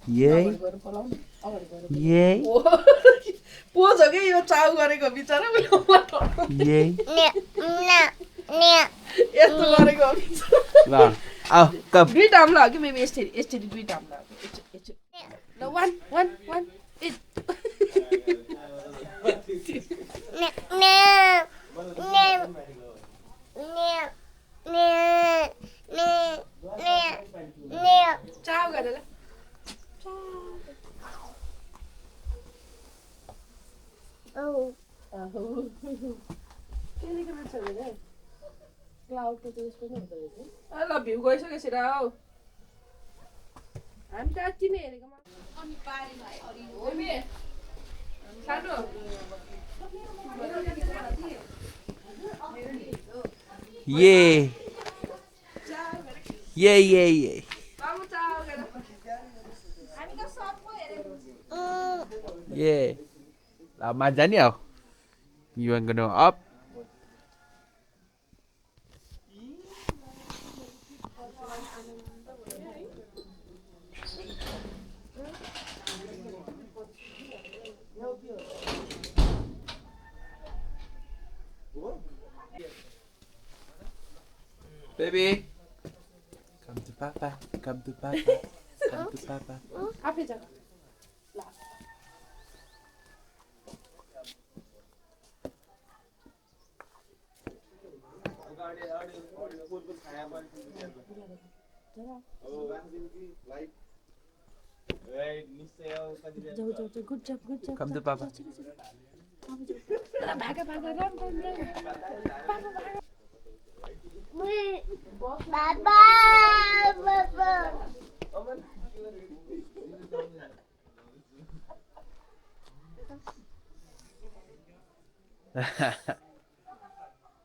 Yay. Yay. Pose हो कि यो चाउ गरेको बिचरा Yay. यस्तो गरेको हो बिचरा Wow. Oh, come. दुई टाम्ला हो कि मेबी यसरी यसरी दुई टाम्ला हो ल वान वान वान चाउ गरेर ल भ्यू गइसक्यो सिरा हौ हामी त अति नै हेरेको Yay. Yay, yay, yay. Yeah. Lama aja nih, You want gonna up? Baby, come to papa, come to papa, come to papa. आफै जा ल Good job, good job. Come to papa. भागा भागा Ram Ram Ram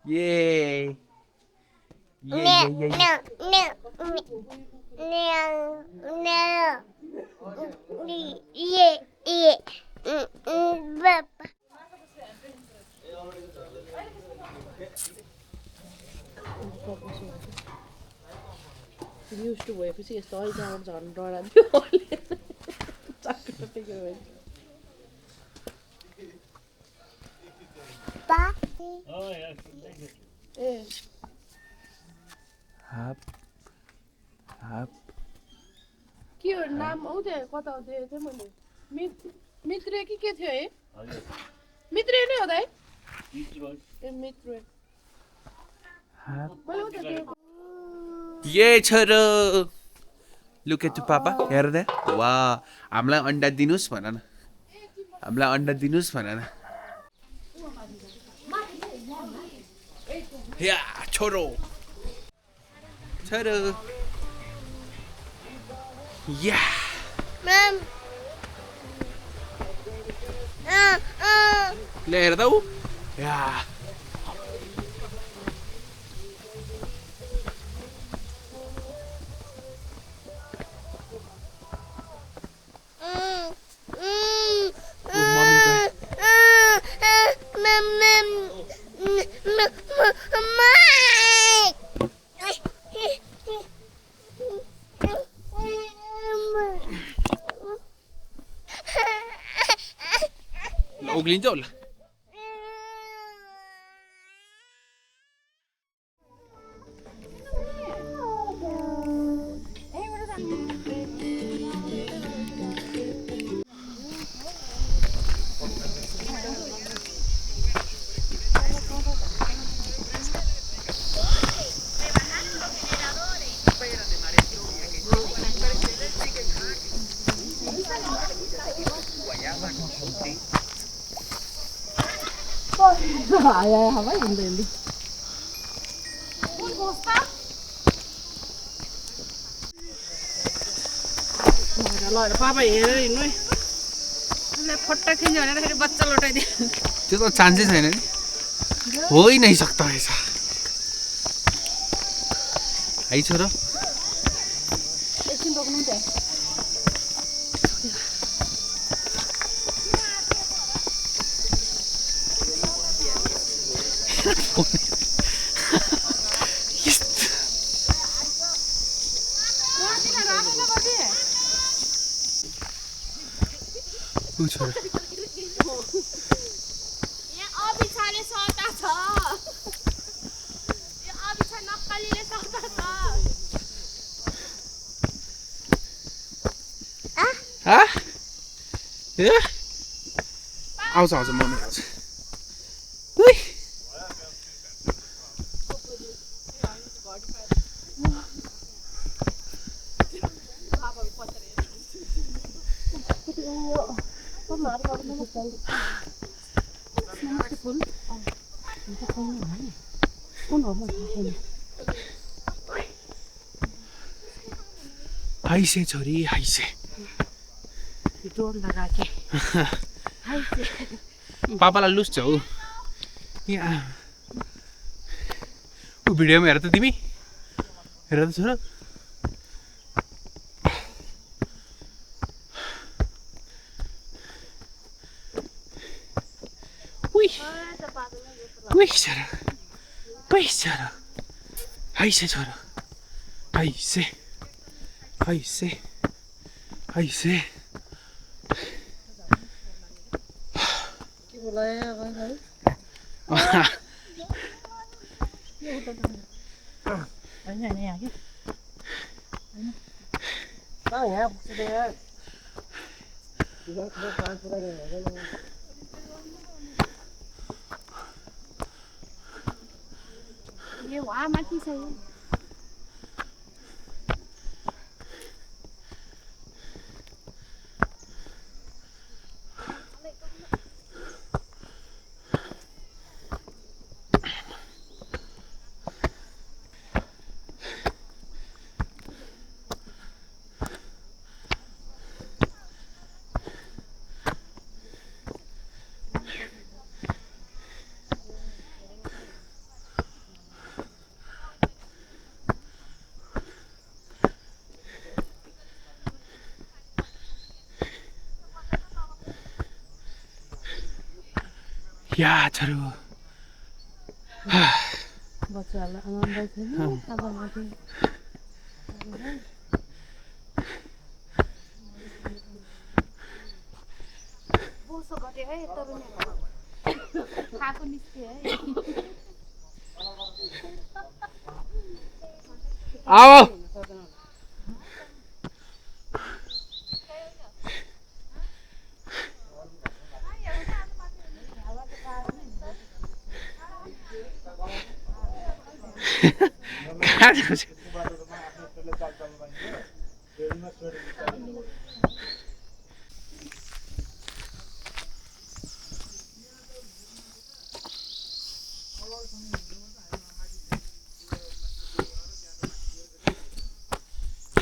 Yay. Yay, yay, yay. Used to भएपछि यस्तो अहिले झन् डरान्थ्यो अहिले चाक्टो टेकेर भयो ए Hap. Hap. के हो नाम हौ त्यहाँ कता हो त्यो चाहिँ मैले मित्र कि के थियो है मित्र नै हो त है ए मित्र Hap. मैले उता त्यो Yay, choro. Look at papa. Hear that? Wow. हामीलाई अन्डा दिनुस् भन न हामीलाई अन्डा दिनुस् भन न या छोरो छोरो या Mom. ले हेर्दा उ या उक्लिन्छ होला आया हवा हिँड्दै ल पापा हेरेर हिँड्नु है उसले फट्टा खिच्यो भनेर फेरि बच्चा लौटाइदियो त्यो त चान्सै छैन नि हो ही नहीं सकता ऐसा है छोरो एकछिन रोक्नु नि त्यहाँ यहाँ अबिछाले सता छ यो अबिछा नक्कलीले सता छ आउँछ आउँछ मम्मी आउँछ उही हाइसे छोरी हाइसे जोड लगा के पापालाई लुस्छ हौ यहाँ ऊ भिडियोमा हेर त तिमी हेर त छोरा उही उही छोरा उही छोरा हाइसे छोरा हाइसे हाइसे हाइसे यो वहाँ माथि छ यो या छोरो बच्चाहरूलाई आनन्द छैन अब माथि बोसो गऱ्यो है यता पनि खाएको निस्क्यो है आओ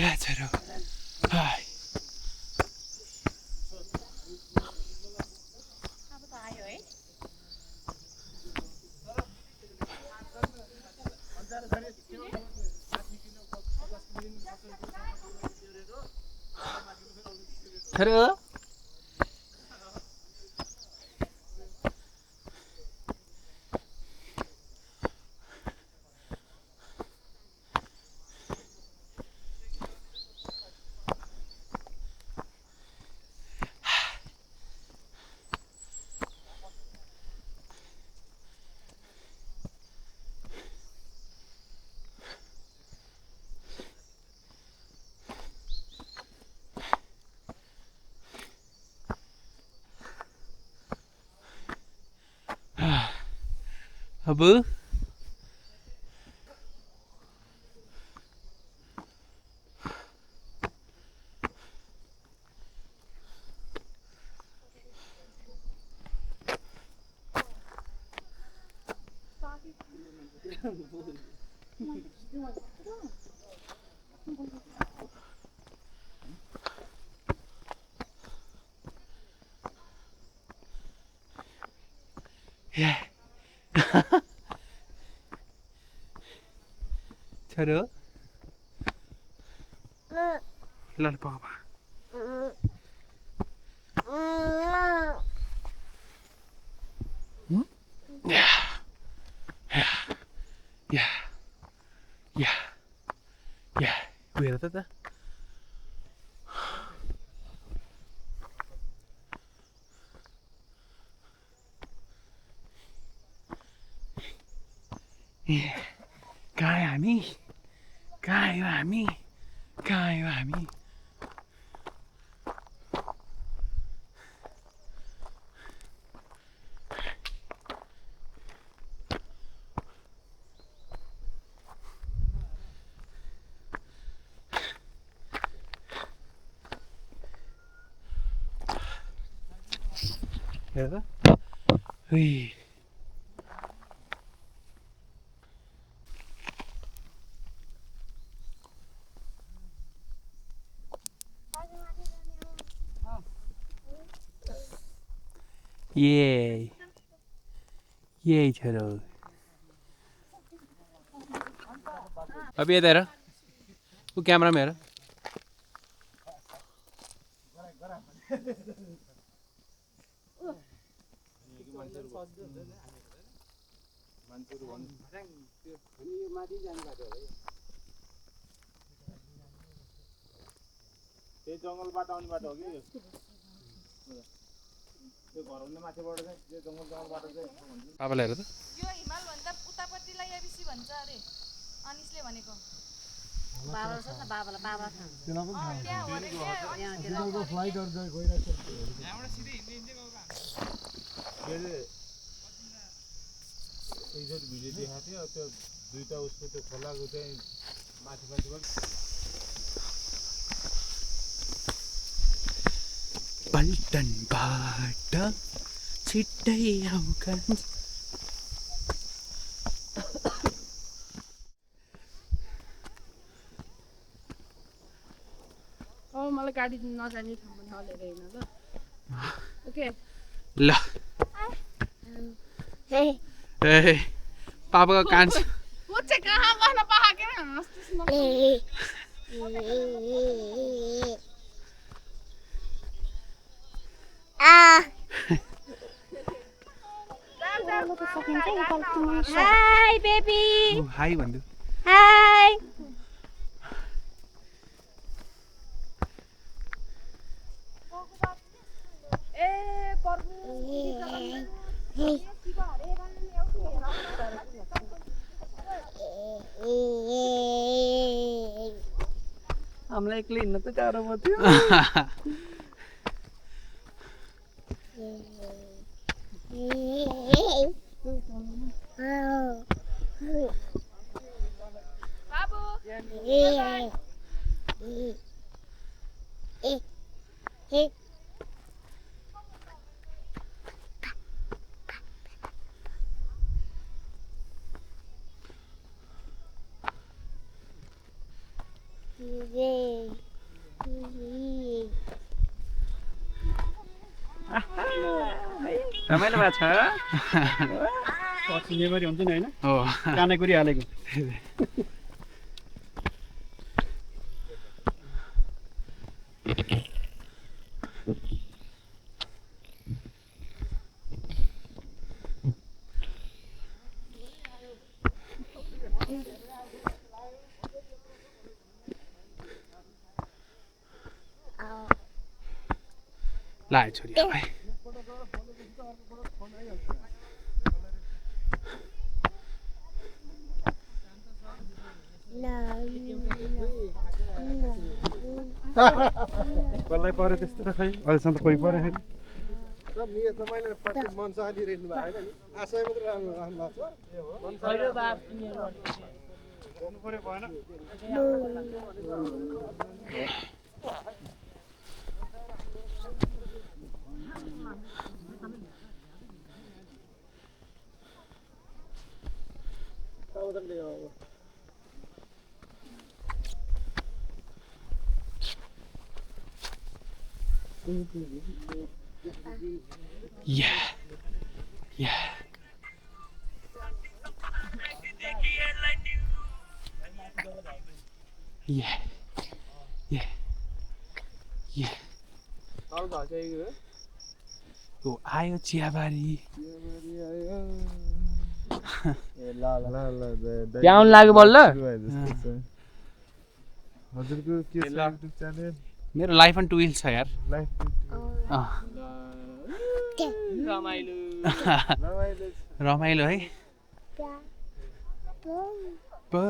या छोरो हाय अब त आयो है छोरो अब या छोरो ल पापा त कहाँ हामी कहाँ आयो हामी कहाँ आयो हामी हेर त यही छोरो अब यता हेर ऊ क्यामेरामा हेर त्यही जङ्गलबाट आउने बाटो हो कि त्यो घरभन्दा माथिबाट चाहिँ त्यो जङ्गलबाट चाहिँ बाबालाई हेर त यो हिमाल भन्दा उतापट्टिलाई एबिसी भन्छ अरे अनिसले भनेको बाबा छ नि बाबालाई बाबा छ त्यहाँ हो अरे यहाँबाट सिधै हिँड्दै एकचोटि भिडियो देखाएको थियो त्यो दुईटा उसको त्यो खोलाको चाहिँ माथिबाट पल्टनबाट छिट्टै आउँका मलाई गाडी नजाने ठाउँ पनि हलेर हिँड्न ल ओके ल ए पापाको कान म चाहिँ कहाँ गर्न पाएँ हाई बेबी हाई भन्दै हाई हामीलाई एक्लै हिँड्न त गाह्रो पर्थ्यो रमाइलो भएको छ पछि नेभरी हुन्छ नि होइन हो कानै कुरिहालेको ला छोरी भाइ कसलाई पऱ्यो त्यस्तो त खै अहिलेसम्म त कोही परेको Yeah. Yeah. Yeah. Yeah. Yeah. ओ आयो चियाबारी ल प्याउन लाग्यो बल्ल हजुरको के छ युट्युब च्यानल मेरो लाइफ अन टुइल छ यार लाइफ अँ, रमाइलो रमाइलो है पौ।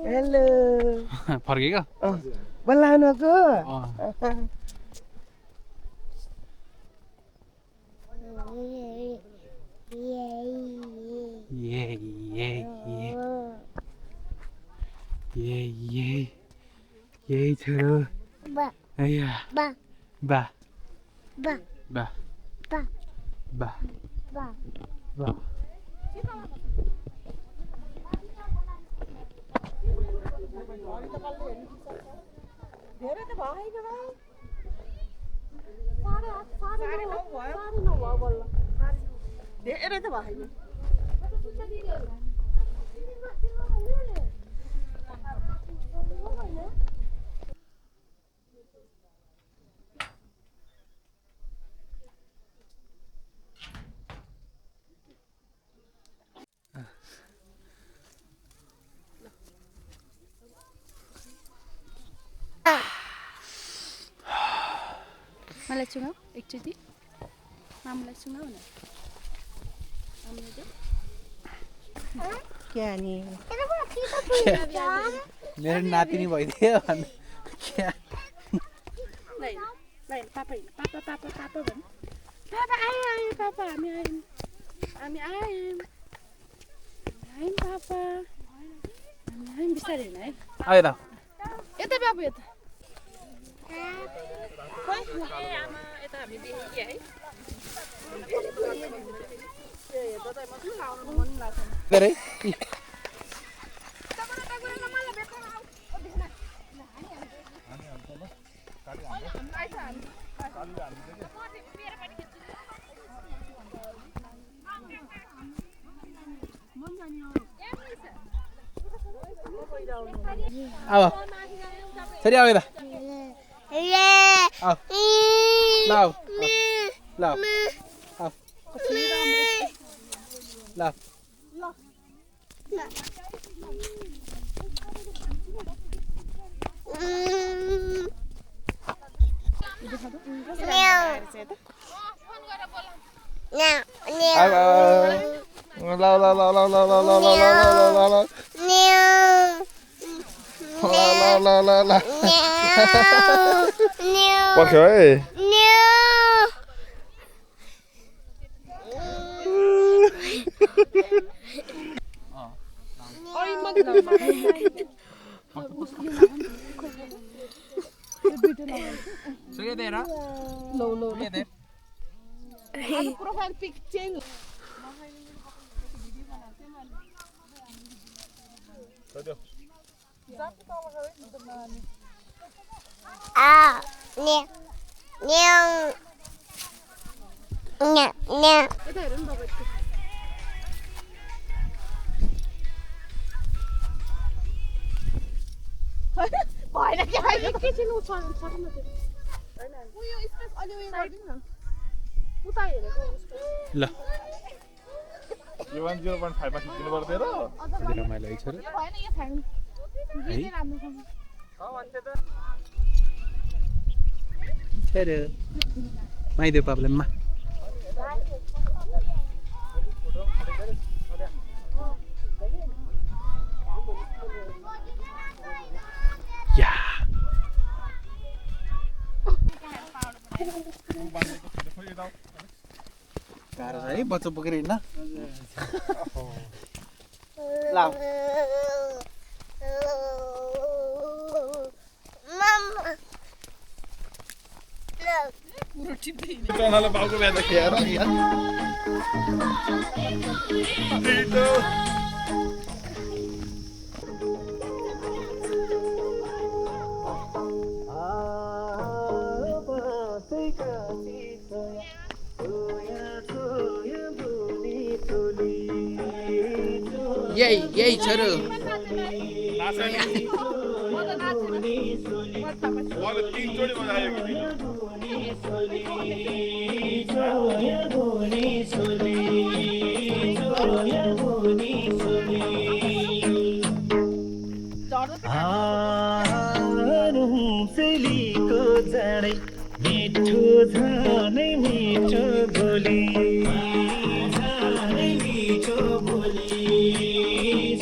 हेलो फर्केको बोलाउनको अँ, ये ये ये यही छोरो अय्या बा बा बा बा धेरै त भएन भाइ 9:30 भयो बल्ल धेरै त भएन मलाई चुनाउ एकचोटि मामुलाई चुनाउ न क्या नि मेरो नातिनी भइदियो भन्नु क्या पापा पापा पापा पापा भन्नु पापा आयो पापा हामी आयौँ पापा हामी आयौँ बिस्तारै होइन है आयो त यता बाबु यता आमा यता हामी देखि है मन लाग्छ धेरै अब सरी आऊ यता आऊ ल आऊ ल आऊ आऊ ल आऊ पर्ख्यो है प्रोफाइल पिक चेन्ज यता हेर न बाबा भएन के एकैछिन सक्नु उयो स्पेस अलि उयो गरिदिनु न उता हेरेको ल 1.0.5 मा खिच्नु पर्दैन अलि रमाइलो है छोरो भएन यो फ्याङ है राम्रोसँग छोरो माइदेऊ पापले मा या गाह्रो छ है बच्चा बोकेर हिँड्न ल चनाले बाउको बिहा देखेर यही छोरो नाच्ने 3 जोडी बजायो कि सेलीको जाडै मिठो झनै मिठो बोली झनै मिठो बोली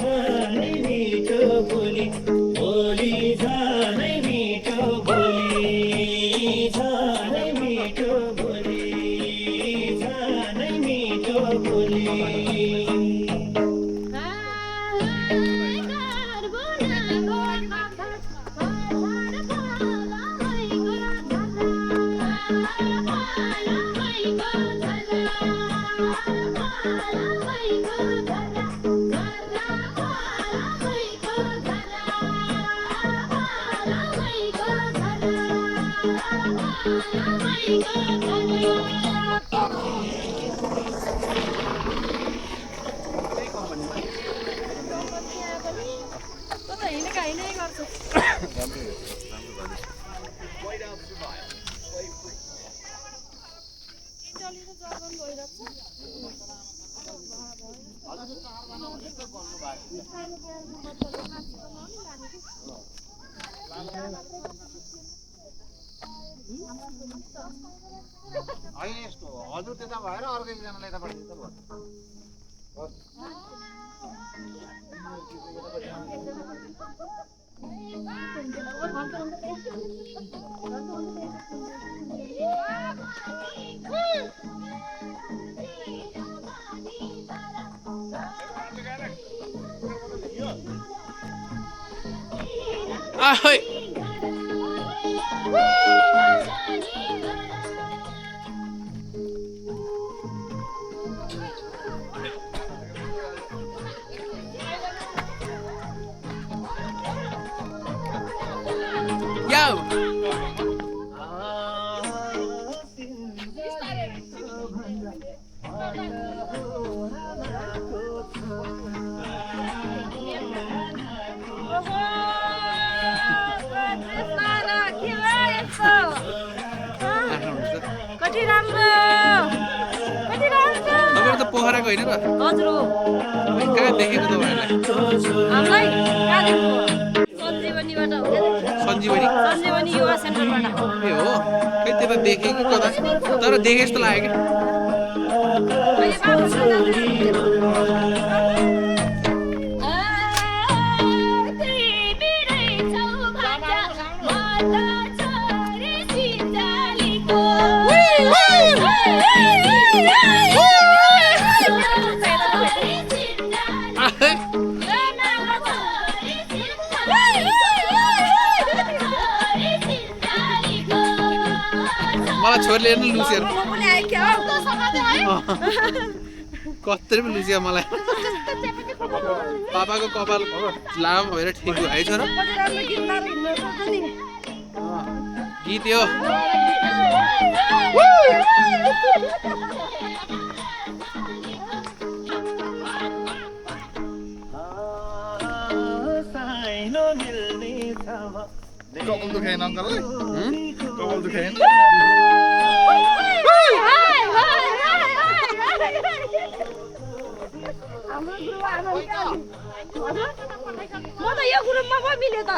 झनै मिठो बोली बोली झनै मिठो बोली झनै मिठो बोली झनै मिठो बोली होइन यस्तो हजुर त्यता भएर अर्को एकजनालाई यता पठाइदिन्छ भयो Ahoy! Yo! कति राम्रो कति राम्रो तपाईहरु त पोखराको हैन र हजुर हो कहाँ देखेको तपाईहरुलाई हामीलाई कहाँदेखिको सञ्जीवनीबाट हो सञ्जीवनी सञ्जीवनी युवा सेन्टरबाट ए हो खै त्यता देखे कि कता तर देखे जस्तो लाग्यो अहिले बाबुसँग मलाई छोरीले हेर्नु लुसियर कत्रै पनि लुसिया मलाई पापाको कपाल लामो भएर ठिक भयो है छोरा गीत यो कपाल दुखाएन अङ्कललाई कपाल दुखाएन म त यो ग्रुपमा पो मिले त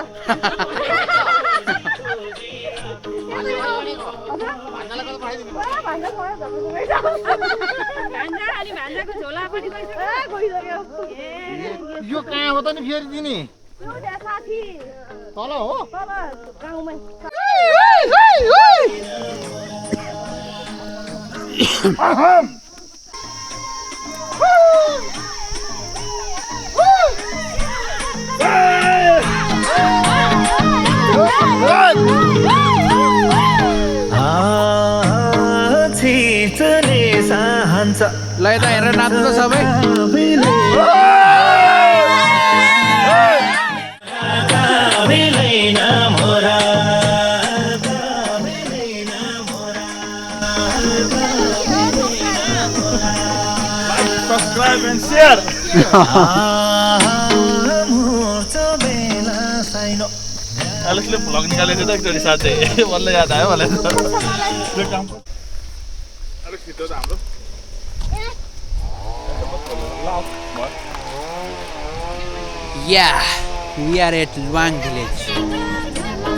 भान्जाको झोला पनि यो कहाँ हो त नि फेरि दिने साथी तल हो गाउँमै ल यता हेरेर नाच्नु त सबै Subscribe and share. एलेक्सले भ्लग निकालेको थियो त एकचोटि साथै बल्ल याद आयो मलाई त अलिक छिटो त हाम्रो Yeah, we are at Luang village.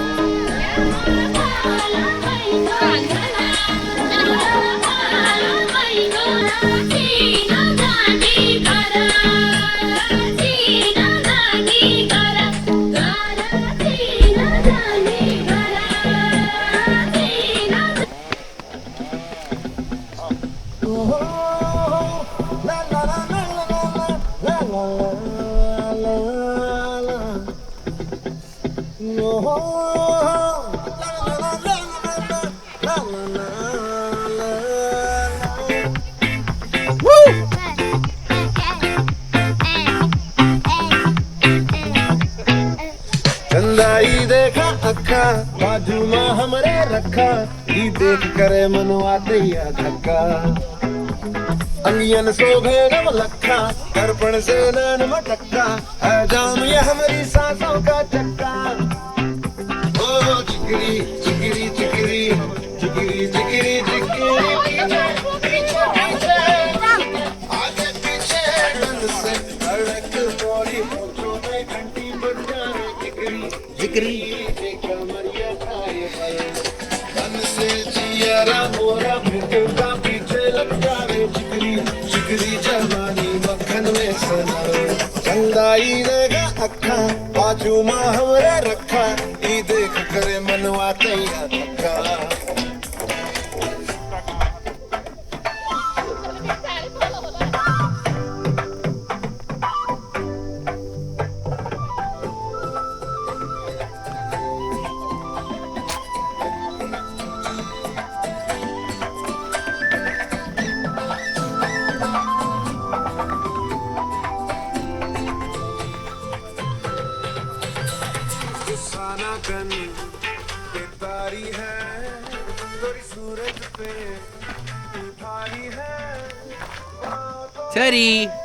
Chandai देखा अखा बाजू में हमरे रखा ई देख करे मनवा दैया धक्का अंगियन शोभे नव लखा दर्पण से नैन मटक्का है जाम ये हमारी सांसों का चक्का ओ चिकरी चिकरी चिकरी चिकरी चिकरी चिकरी पीछे पीछे आगे पीछे डंड से धड़क मोरी पूछो में घंटी बज जाए चिकरी चिकरी कमरिया खाए मन से जियारा मोरा का पीछे लग जाए चिकरी चिकरी जवानी मक्खन में सना चंदाई देगा अखा बाजू माँ हमरे रखा ई देख करे मनवा तैया धक्का तारी है तेरी सूरज पे भारी है Sorry.